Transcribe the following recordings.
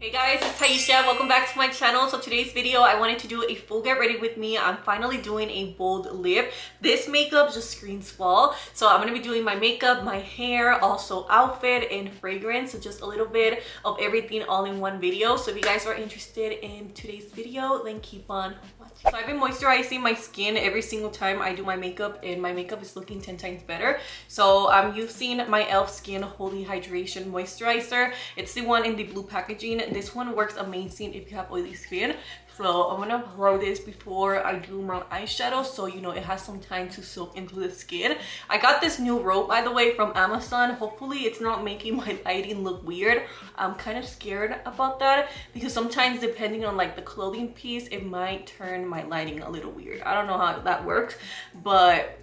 Hey guys, it's Taisha. Welcome back to my channel. So today's video, I wanted to do a full get ready with me. I'm finally doing a bold lip. This makeup just screams fall. So I'm going to be doing my makeup, my hair, also outfit and fragrance. So just a little bit of everything all in one video. So if you guys are interested in today's video, then keep on watching. So I've been moisturizing my skin every single time I do my makeup, and my makeup is looking 10 times better. So I'm using my e.l.f. Skin Holy Hydration Moisturizer. It's the one in the blue packaging. This one works amazing if you have oily skin. So I'm gonna apply this before I do my eyeshadow, so you know it has some time to soak into the skin. I got this new rope, by the way, from Amazon. Hopefully it's not making my lighting look weird. I'm kind of scared about that because sometimes depending on like the clothing piece, it might turn my lighting a little weird. I don't know how that works, but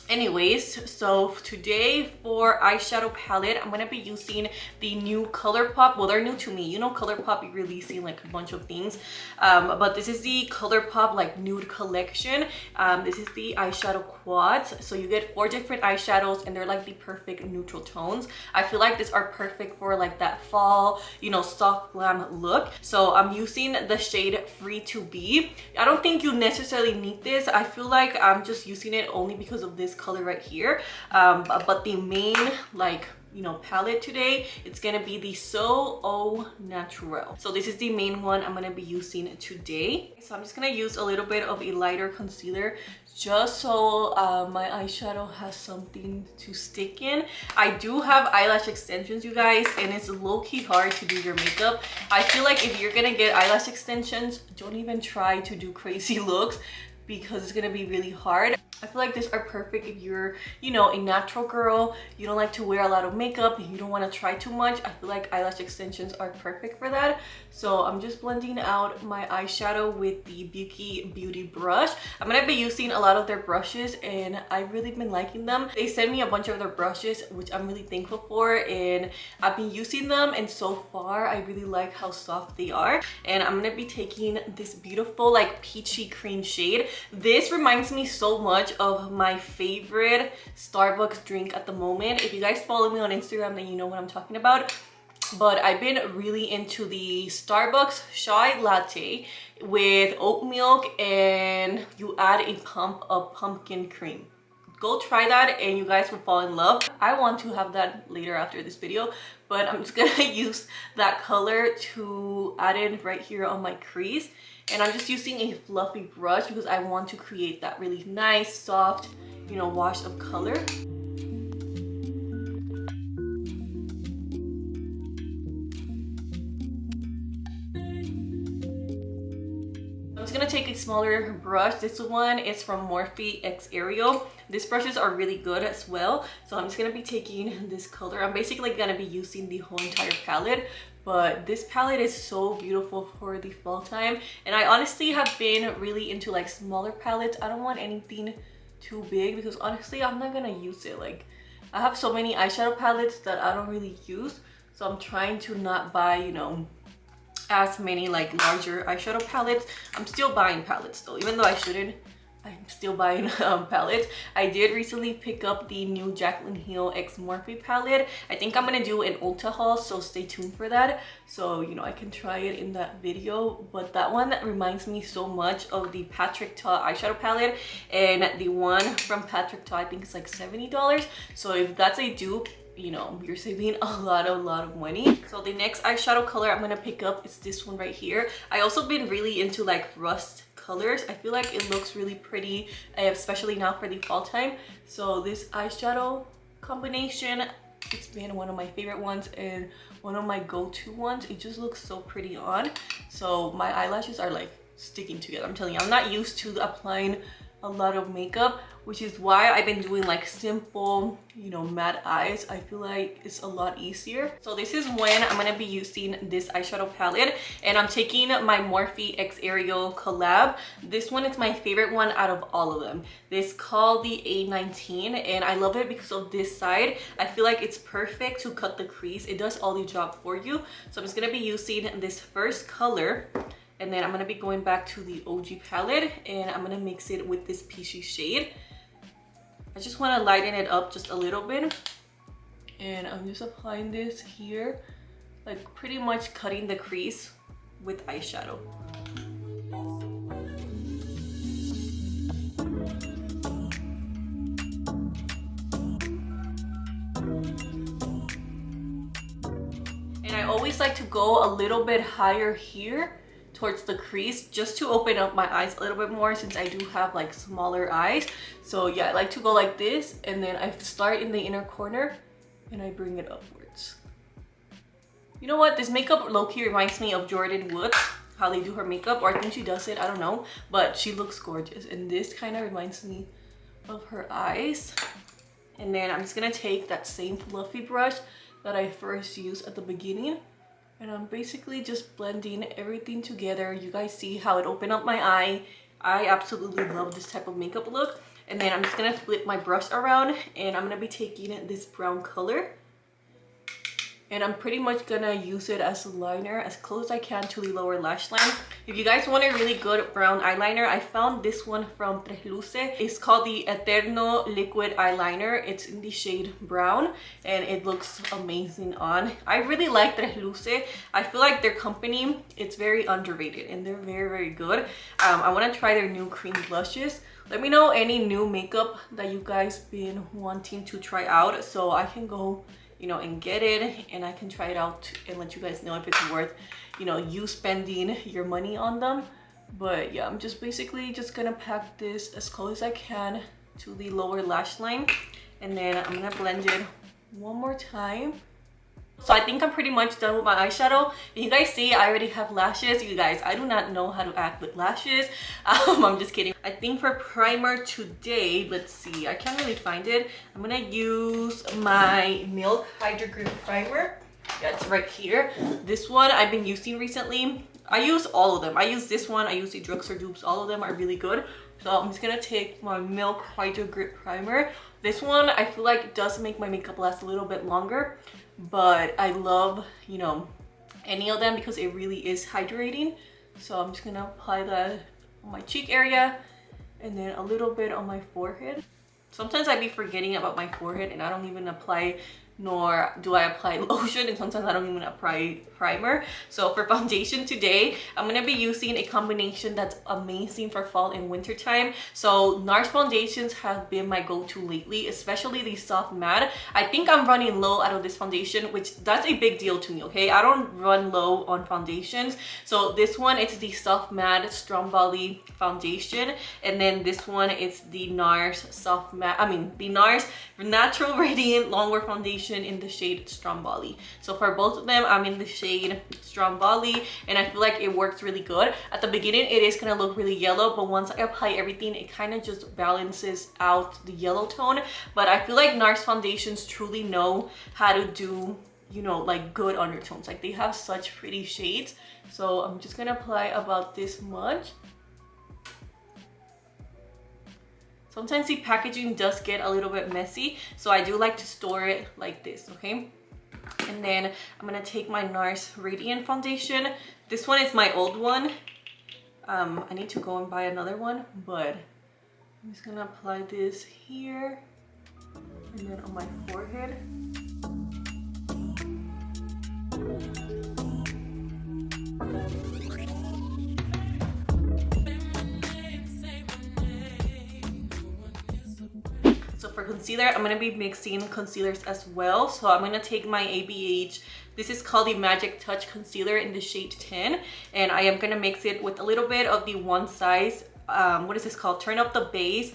anyways, so today for eyeshadow palette, I'm gonna be using the new ColourPop. Well, they're new to me. You know, ColourPop be releasing like a bunch of things, but this is the ColourPop like nude collection. This is the eyeshadow quads. So you get 4 different eyeshadows, and they're like the perfect neutral tones. I feel like these are perfect for like that fall, you know, soft glam look. So I'm using the shade Free to Be. I don't think you necessarily need this. I feel like I'm just using it only because of this color right here, but the main like palette today, it's gonna be the So Au Naturel. So this is the main one I'm gonna be using today. So I'm just gonna use a little bit of a lighter concealer just so my eyeshadow has something to stick in. I do have eyelash extensions, you guys, and it's low-key hard to do your makeup. I feel like if you're gonna get eyelash extensions, don't even try to do crazy looks because it's gonna be really hard. I feel like these are perfect if you're, you know, a natural girl, you don't like to wear a lot of makeup, you don't want to try too much. I feel like eyelash extensions are perfect for that. So I'm just blending out my eyeshadow with the Beauty brush. I'm gonna be using a lot of their brushes, and I've really been liking them. They sent me a bunch of their brushes, which I'm really thankful for, and I've been using them, and so far I really like how soft they are. And I'm gonna be taking this beautiful like peachy cream shade. This reminds me so much of my favorite Starbucks drink at the moment. If you guys follow me on Instagram, then you know what I'm talking about. But I've been really into the Starbucks chai latte with oat milk, and you add a pump of pumpkin cream. Go try that and you guys will fall in love. I want to have that later after this video, but I'm just gonna use that color to add it right here on my crease. And I'm just using a fluffy brush because I want to create that really nice, soft, you know, wash of color. I'm just gonna take a smaller brush. This one is from Morphe X Aerial. These brushes are really good as well. So I'm just gonna be taking this color. I'm basically gonna be using the whole entire palette, but this palette is so beautiful for the fall time. And I honestly have been really into like smaller palettes. I don't want anything too big because honestly, I'm not gonna use it. Like, I have so many eyeshadow palettes that I don't really use. So I'm trying to not buy, you know, as many like larger eyeshadow palettes. I'm still buying palettes though, even though I shouldn't. I'm still buying palettes. I did recently pick up the new Jaclyn Hill X Morphe palette. I think I'm gonna do an Ulta haul, so stay tuned for that. So, you know, I can try it in that video. But that one reminds me so much of the Patrick Ta eyeshadow palette. And the one from Patrick Ta, I think it's like $70. So if that's a dupe, you know, you're saving a lot of money. So the next eyeshadow color I'm gonna pick up is this one right here. I also been really into like rust colors. I feel like it looks really pretty, especially now for the fall time. So this eyeshadow combination, it's been one of my favorite ones and one of my go-to ones. It just looks so pretty on. So my eyelashes are like sticking together. I'm telling you, I'm not used to applying a lot of makeup, which is why I've been doing like simple, you know, matte eyes. I feel like it's a lot easier. So this is when I'm gonna be using this eyeshadow palette, and I'm taking my Morphe X Aerial collab. This one is my favorite one out of all of them. This called the A19, and I love it because of this side. I feel like it's perfect to cut the crease. It does all the job for you. So I'm just gonna be using this first color, and then I'm gonna be going back to the OG palette, and I'm gonna mix it with this peachy shade. I just wanna lighten it up just a little bit. And I'm just applying this here, like pretty much cutting the crease with eyeshadow. And I always like to go a little bit higher here towards the crease just to open up my eyes a little bit more, since I do have like smaller eyes. So yeah, I like to go like this, and then I start in the inner corner and I bring it upwards. You know what, this makeup low-key reminds me of Jordan Wood, how they do her makeup, or I think she does it, I don't know, but she looks gorgeous, and this kind of reminds me of her eyes. And then I'm just gonna take that same fluffy brush that I first used at the beginning, and I'm basically just blending everything together. You guys see how it opened up my eye. I absolutely love this type of makeup look. And then I'm just gonna flip my brush around, and I'm gonna be taking this brown color, and I'm pretty much gonna use it as a liner as close as I can to the lower lash line. If you guys want a really good brown eyeliner, I found this one from Tresluce. It's called the Eterno Liquid Eyeliner. It's in the shade brown, and it looks amazing on. I really like Tresluce. I feel like their company, it's very underrated, and they're very, very good. I wanna try their new cream blushes. Let me know any new makeup that you guys been wanting to try out, so I can go, you know, and get it, and I can try it out and let you guys know if it's worth, you know, you spending your money on them. But yeah, I'm just basically just gonna pack this as close as I can to the lower lash line, and then I'm gonna blend it one more time. So I think I'm pretty much done with my eyeshadow. And you guys see I already have lashes. You guys, I do not know how to act with lashes. I'm just kidding. I think for primer today, let's see, I can't really find it. I'm gonna use my Milk Hydro Grip Primer. Yeah, it's right here. This one I've been using recently. I use all of them. I use this one, I use the drugstore dupes. All of them are really good. So I'm just gonna take my Milk Hydro Grip Primer. This one I feel like it does make my makeup last a little bit longer, but I love, you know, any of them because it really is hydrating. So I'm just gonna apply that on my cheek area, and then a little bit on my forehead. Sometimes I be forgetting about my forehead, and I don't even apply, nor do I apply lotion, and sometimes I don't even apply primer. So for foundation today, I'm gonna be using a combination that's amazing for fall and winter time. So NARS foundations have been my go-to lately, especially the soft matte. I think I'm running low out of this foundation, which that's a big deal to me, okay? I don't run low on foundations. So this one, it's the soft matte Stromboli foundation, and then this one, it's the NARS soft matte, the NARS Natural Radiant Longwear foundation in the shade Stromboli. So for both of them, I'm in the shade Stromboli, and I feel like it works really good. At the beginning, it is gonna look really yellow, but once I apply everything, it kind of just balances out the yellow tone. But I feel like NARS foundations truly know how to do, you know, like good undertones. Like they have such pretty shades. So I'm just gonna apply about this much. Sometimes the packaging does get a little bit messy, so I do like to store it like this, okay? And then I'm gonna take my NARS Radiant foundation. This one is my old one. I need to go and buy another one, but I'm just gonna apply this here and then on my forehead. For concealer, I'm going to be mixing concealers as well. So I'm going to take my ABH, this is called the Magic Touch Concealer in the shade 10, and I am going to mix it with a little bit of the One Size, what is this called? Turn Up the Base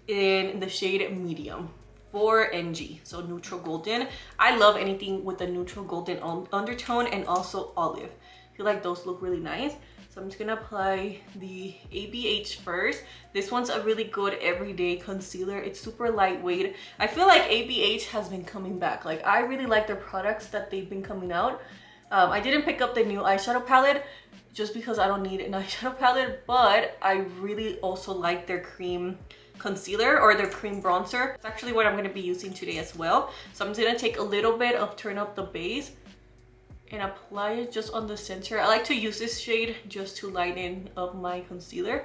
in the shade Medium. 4NG, so neutral golden. I love anything with a neutral golden undertone, and also olive. I feel like those look really nice. So I'm just gonna apply the ABH first. This one's a really good everyday concealer. It's super lightweight. I feel like ABH has been coming back. Like I really like their products that they've been coming out. I didn't pick up the new eyeshadow palette just because I don't need an eyeshadow palette, but I really also like their cream concealer or their cream bronzer. It's actually what I'm gonna be using today as well. So I'm just gonna take a little bit of Turn Up the Base and apply it just on the center. I like to use this shade just to lighten up my concealer.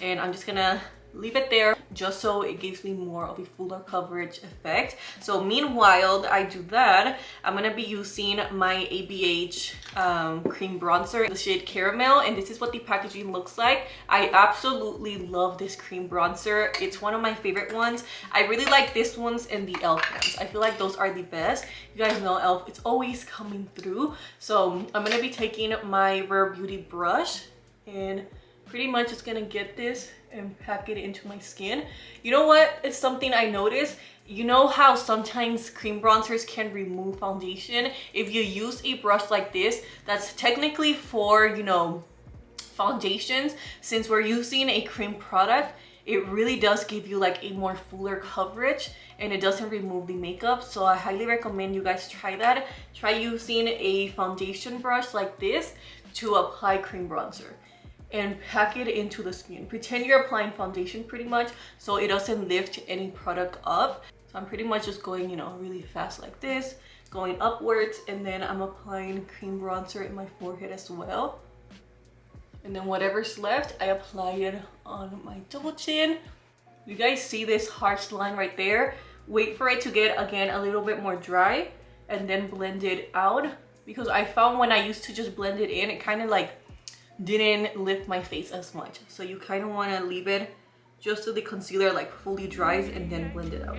And I'm just gonna leave it there just so it gives me more of a fuller coverage effect. So meanwhile I do that, I'm gonna be using my ABH cream bronzer in the shade Caramel, and this is what the packaging looks like. I absolutely love this cream bronzer. It's one of my favorite ones. I really like this ones and the e.l.f. ones. I feel like those are the best. You guys know e.l.f., it's always coming through. So I'm gonna be taking my Rare Beauty brush and pretty much just gonna get this and pack it into my skin. You know what? It's something I noticed. You know how sometimes cream bronzers can remove foundation? If you use a brush like this, that's technically for, you know, foundations. Since we're using a cream product, it really does give you like a more fuller coverage and it doesn't remove the makeup. So I highly recommend you guys try that. Try using a foundation brush like this to apply cream bronzer and pack it into the skin. Pretend you're applying foundation pretty much, so it doesn't lift any product up. So I'm pretty much just going, you know, really fast like this, going upwards, and then I'm applying cream bronzer in my forehead as well. And then whatever's left, I apply it on my double chin. You guys see this harsh line right there? Wait for it to get, again, a little bit more dry and then blend it out. Because I found when I used to just blend it in, it kind of like didn't lift my face as much. So you kind of want to leave it just so the concealer like fully dries and then blend it out.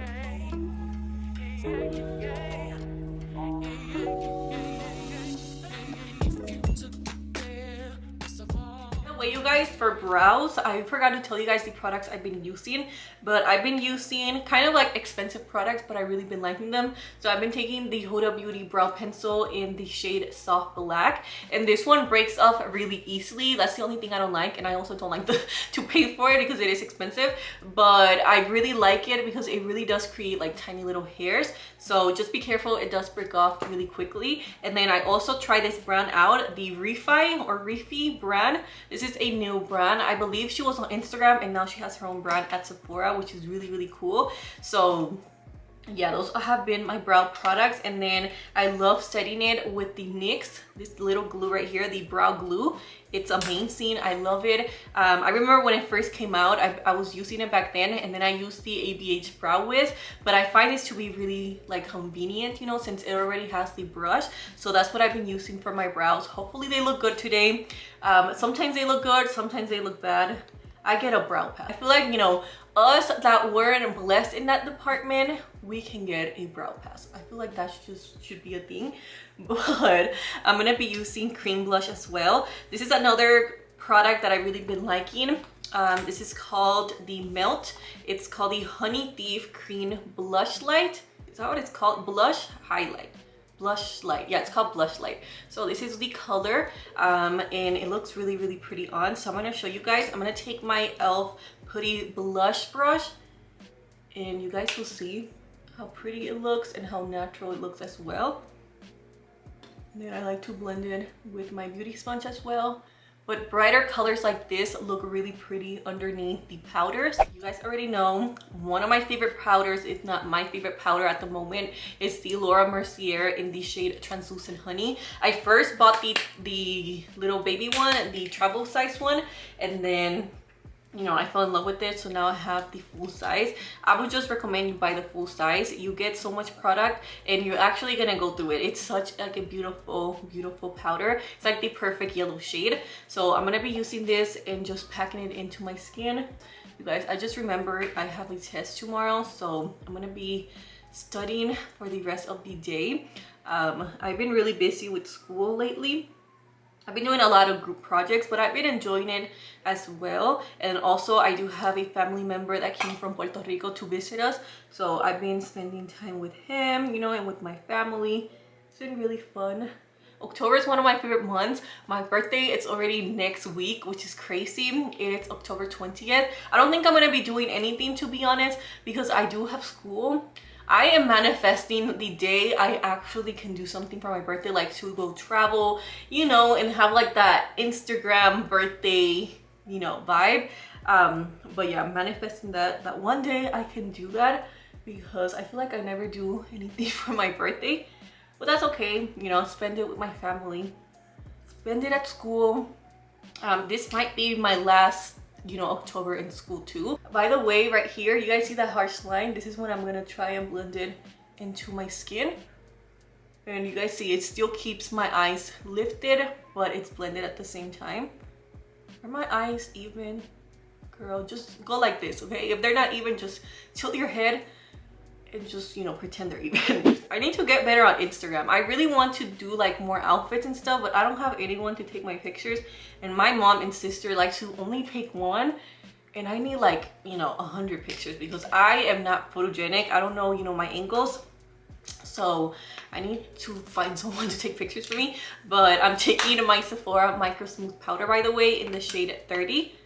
Way, you guys, for brows, I forgot to tell you guys the products I've been using, but I've been using kind of like expensive products, but I really been liking them. So I've been taking the Huda Beauty brow pencil in the shade Soft Black, and this one breaks off really easily. That's the only thing I don't like, and I also don't like to pay for it because it is expensive, but I really like it because it really does create like tiny little hairs. So just be careful, it does break off really quickly. And then I also tried this brand out, the Refi brand. This is a new brand. I believe she was on Instagram and now she has her own brand at Sephora, which is really cool. So yeah, those have been my brow products. And then I love setting it with the NYX, this little glue right here, the brow glue. It's amazing. I love it. I remember when it first came out, I was using it back then, and then I used the ABH Brow Wiz, but I find this to be really like convenient, you know, since it already has the brush. So that's what I've been using for my brows. Hopefully they look good today. Sometimes they look good, sometimes they look bad. I get a brow pass. I feel like, you know, us that weren't blessed in that department, we can get a brow pass. I feel like that should be a thing. But I'm gonna be using cream blush as well. This is another product that I've really been liking. This is called the Melt. It's called the Honey Thief Cream Blush Light. Is that what it's called? Blush Highlight. Blush Light. Yeah, it's called Blush Light. So this is the color, and it looks really pretty on. So I'm gonna show you guys. I'm gonna take my e.l.f. Putty blush brush, and you guys will see how pretty it looks and how natural it looks as well. And then I like to blend it with my beauty sponge as well. But brighter colors like this look really pretty underneath the powders. You guys already know one of my favorite powders, if not my favorite powder at the moment, is the Laura Mercier in the shade Translucent Honey. I first bought the little baby one, the travel size one, and then, you know, I fell in love with it, so now I have the full size. I would just recommend you buy the full size. You get so much product and you're actually gonna go through it. It's such like a beautiful powder. It's like the perfect yellow shade. So I'm gonna be using this and just packing it into my skin. You guys, I just remembered I have a test tomorrow, so I'm gonna be studying for the rest of the day. I've been really busy with school lately. I've been doing a lot of group projects, but I've been enjoying it as well. And also I do have a family member that came from Puerto Rico to visit us. So I've been spending time with him, you know, and with my family. It's been really fun. October is one of my favorite months. My birthday, it's already next week, which is crazy. It's October 20th. I don't think I'm gonna be doing anything, to be honest, because I do have school. I am manifesting the day I actually can do something for my birthday, like to go travel, you know, and have like that Instagram birthday, you know, vibe. But yeah, I'm manifesting that one day I can do that, because I feel like I never do anything for my birthday. But that's okay, you know, spend it with my family, spend it at school. This might be my last you know, October in school too. By the way, right here, you guys see that harsh line? This is when I'm gonna try and blend it into my skin. And you guys see it still keeps my eyes lifted, but it's blended at the same time. Are my eyes even? Girl, just go like this, okay? If they're not even, just tilt your head and just, you know, pretend they're even. I need to get better on Instagram. I really want to do like more outfits and stuff, but I don't have anyone to take my pictures. And my mom and sister like to only take one. And I need like, you know, 100 pictures because I am not photogenic. I don't know, you know, my angles. So I need to find someone to take pictures for me. But I'm taking my Sephora Micro Smooth Powder, by the way, in the shade 30.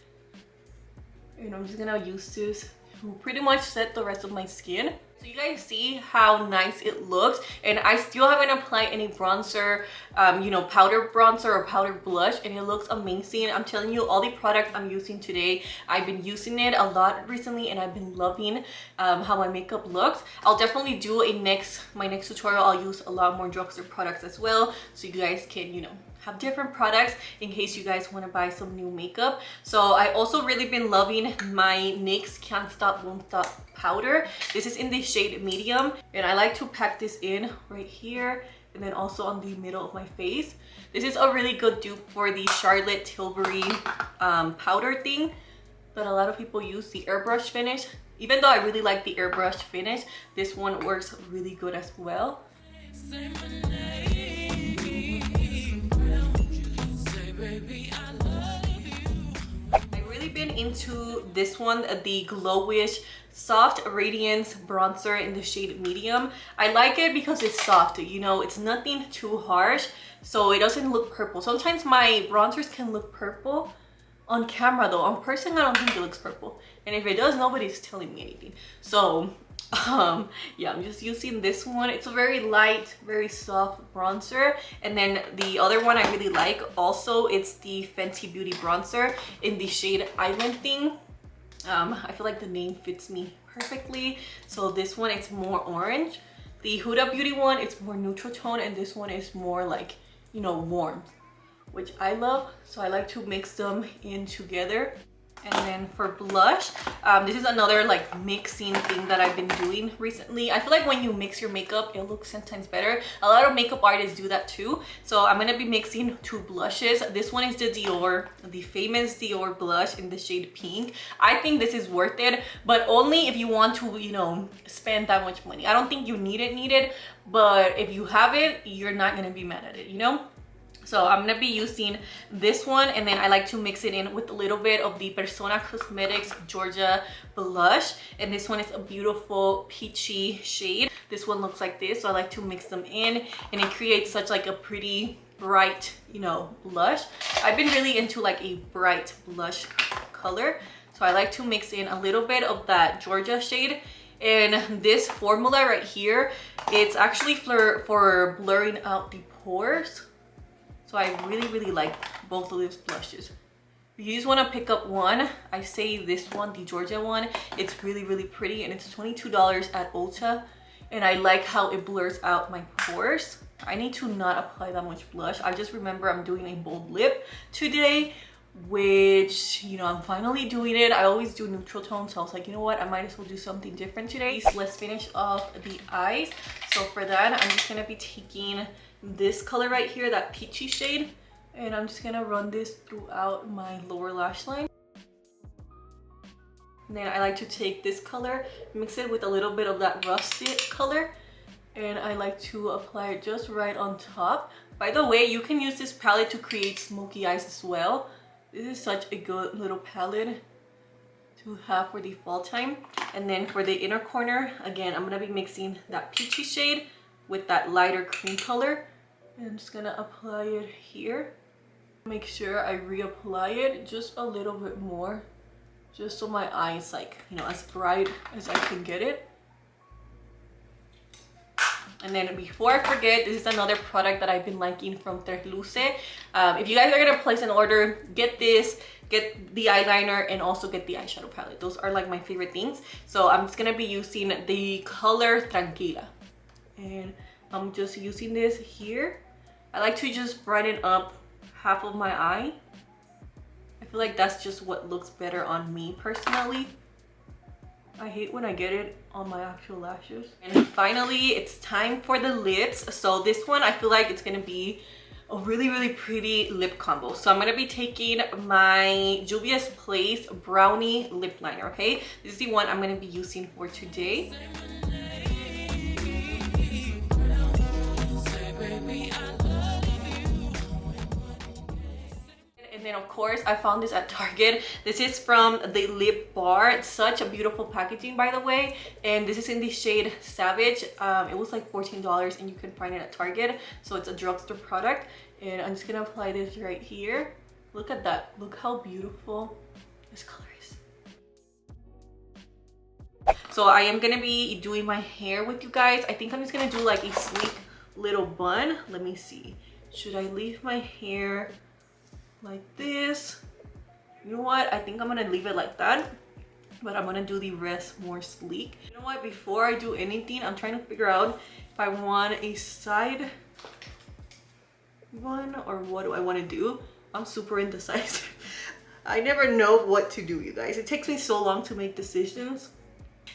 And I'm just gonna use this to pretty much set the rest of my skin. So you guys see how nice it looks, and I still haven't applied any bronzer, you know, powder bronzer or powder blush, and it looks amazing. I'm telling you, all the products I'm using today, I've been using it a lot recently, and I've been loving how my makeup looks. I'll definitely do my next tutorial. I'll use a lot more drugstore products as well, so you guys can, you know, have different products in case you guys want to buy some new makeup. So I also really been loving my NYX Can't Stop Won't Stop powder. This is in the shade medium, and I like to pack this in right here and then also on the middle of my face. This is a really good dupe for the Charlotte Tilbury powder thing that a lot of people use, the airbrush finish. Even though I really like the airbrush finish, this one works really good as well. I've really been into this one, the Glowish Soft Radiance Bronzer in the shade medium. I like it because it's soft, you know, it's nothing too harsh, so it doesn't look purple. Sometimes my bronzers can look purple on camera though. On person, I don't think it looks purple. And if it does, nobody's telling me anything. So yeah, I'm just using this one. It's a very light, very soft bronzer. And then the other one I really like also, it's the Fenty Beauty bronzer in the shade Island Thing. I feel like the name fits me perfectly. So this one, it's more orange. The Huda Beauty one, it's more neutral tone, and this one is more like, you know, warm, which I love. So I like to mix them in together. And then for blush, this is another like mixing thing that I've been doing recently. I feel like when you mix your makeup, it looks 10 times better. A lot of makeup artists do that too. So I'm gonna be mixing two blushes. This one is the Dior, the famous Dior blush in the shade pink. I think this is worth it, but only if you want to, you know, spend that much money. I don't think you need it, but if you have it, you're not gonna be mad at it, you know? So I'm gonna be using this one, and then I like to mix it in with a little bit of the Persona Cosmetics Georgia blush. And this one is a beautiful peachy shade. This one looks like this, so I like to mix them in, and it creates such like a pretty bright, you know, blush. I've been really into like a bright blush color, so I like to mix in a little bit of that Georgia shade. And this formula right here, it's actually for blurring out the pores. So I really like both of these blushes. If you just want to pick up one, I say this one, the Georgia one. It's really pretty, and it's $22 at Ulta. And I like how it blurs out my pores. I need to not apply that much blush. I just remember I'm doing a bold lip today, which, you know, I'm finally doing it. I always do neutral tone, so I was like, you know what, I might as well do something different today. Let's finish off the eyes. So for that, I'm just gonna be taking this color right here, that peachy shade, and I'm just gonna run this throughout my lower lash line. And then I like to take this color, mix it with a little bit of that rusted color, and I like to apply it just right on top. By the way, you can use this palette to create smoky eyes as well. This is such a good little palette to have for the fall time. And then for the inner corner, again, I'm gonna be mixing that peachy shade with that lighter cream color. And I'm just gonna apply it here. Make sure I reapply it just a little bit more, just so my eye is like, you know, as bright as I can get it. And then before I forget, this is another product that I've been liking from Tresluce. If you guys are gonna place an order, get this, get the eyeliner, and also get the eyeshadow palette. Those are like my favorite things. So I'm just gonna be using the color Tranquila. And I'm just using this here. I like to just brighten up half of my eye. I feel feel like that's just what looks better on me personally. I hate when I get it on my actual lashes. And finally, it's time for the lips. So this one, I feel like it's gonna be a really pretty lip combo. So I'm gonna be taking my Juvia's Place Brownie Lip Liner, okay? This is the one I'm gonna be using for today. And then of course I found this at Target. This is from the Lip Bar. It's such a beautiful packaging, by the way, and this is in the shade Savage. It was like $14 and you can find it at Target, so it's a drugstore product. And I'm just gonna apply this right here. Look at that, look how beautiful this color is. So I am gonna be doing my hair with you guys. I think I'm just gonna do like a sleek little bun. Let me see, should I leave my hair like this? You know what, I think I'm gonna leave it like that, but I'm gonna do the rest more sleek. You know what, before I do anything, I'm trying to figure out if I want a side one or what do I want to do. I'm super indecisive. I never know what to do, you guys. It takes me so long to make decisions.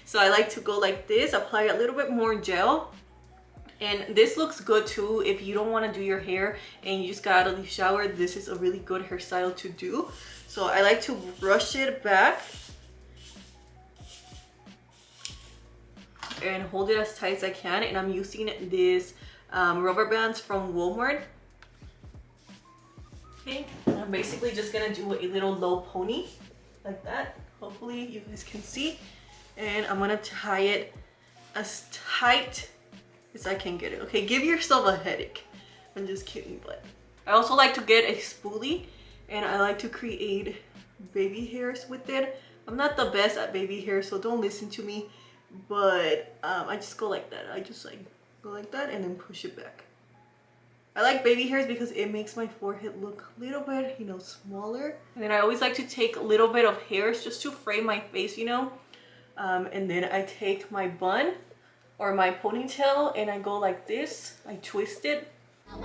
So I like to go like this, apply a little bit more gel. And this looks good too if you don't want to do your hair and you just got out of the shower. This is a really good hairstyle to do. So I like to brush it back and hold it as tight as I can. And I'm using this rubber bands from Walmart. Okay, and I'm basically just gonna do a little low pony like that. Hopefully you guys can see. And I'm gonna tie it as tight as I can get it. Okay, give yourself a headache. I'm just kidding, but I also like to get a spoolie and I like to create baby hairs with it. I'm not the best at baby hair, so don't listen to me, but I just go like that. I just like go like that and then push it back. I like baby hairs because it makes my forehead look a little bit, you know, smaller. And then I always like to take a little bit of hairs just to frame my face, you know. And then I take my bun or my ponytail and I go like this. I twist it. And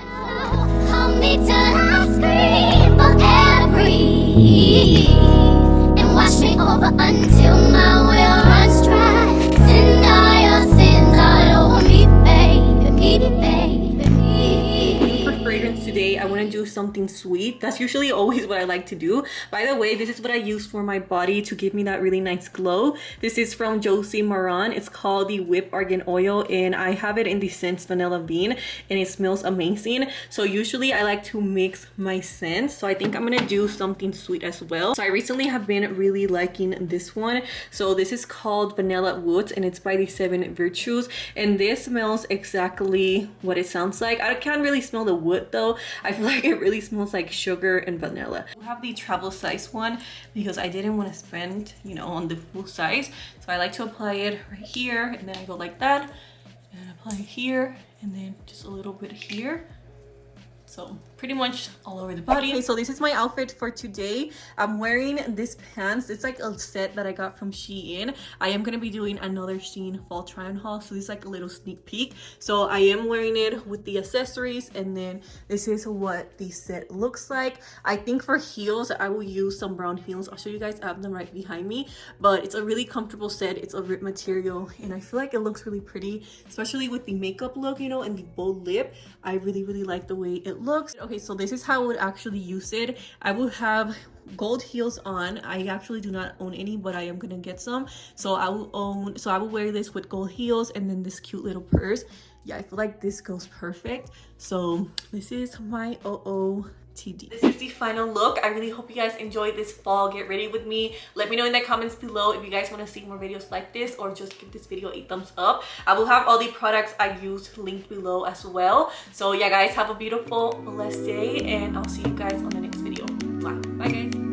wash me over until my will runs dry. Send all your sins all over me, baby. Fragrance today, I want to do something sweet. That's usually always what I like to do. By the way, this is what I use for my body to give me that really nice glow. This is from Josie Maran. It's called the Whip Argan Oil and I have it in the scent Vanilla Bean and it smells amazing. So usually I like to mix my scents, so I think I'm gonna do something sweet as well. So I recently have been really liking this one. So this is called Vanilla Woods and it's by the 7 Virtues, and this smells exactly what it sounds like. I can't really smell the wood though. I feel like it really smells like sugar and vanilla. I have the travel size one because I didn't want to spend, you know, on the full size. So I like to apply it right here and then I go like that and apply it here and then just a little bit here. So pretty much all over the body. Okay, so this is my outfit for today. I'm wearing this pants. It's like a set that I got from Shein. I am gonna be doing another Shein fall try on haul, so this is like a little sneak peek. So I am wearing it with the accessories, and then this is what the set looks like. I think for heels I will use some brown heels. I'll show you guys. I have them right behind me, but it's a really comfortable set. It's a rib material and I feel like it looks really pretty, especially with the makeup look, you know, and the bold lip. I really like the way it looks. Okay, so this is how I would actually use it. I will have gold heels on. I actually do not own any, but I am gonna get some. So I will wear this with gold heels and then this cute little purse. Yeah, I feel like this goes perfect. So this is my OOTD. This is the final look. I really hope you guys enjoyed this fall get ready with me. Let me know in the comments below if you guys want to see more videos like this, or just give this video a thumbs up. I will have all the products I used linked below as well. So yeah guys, have a beautiful blessed day and I'll see you guys on the next video. Bye guys.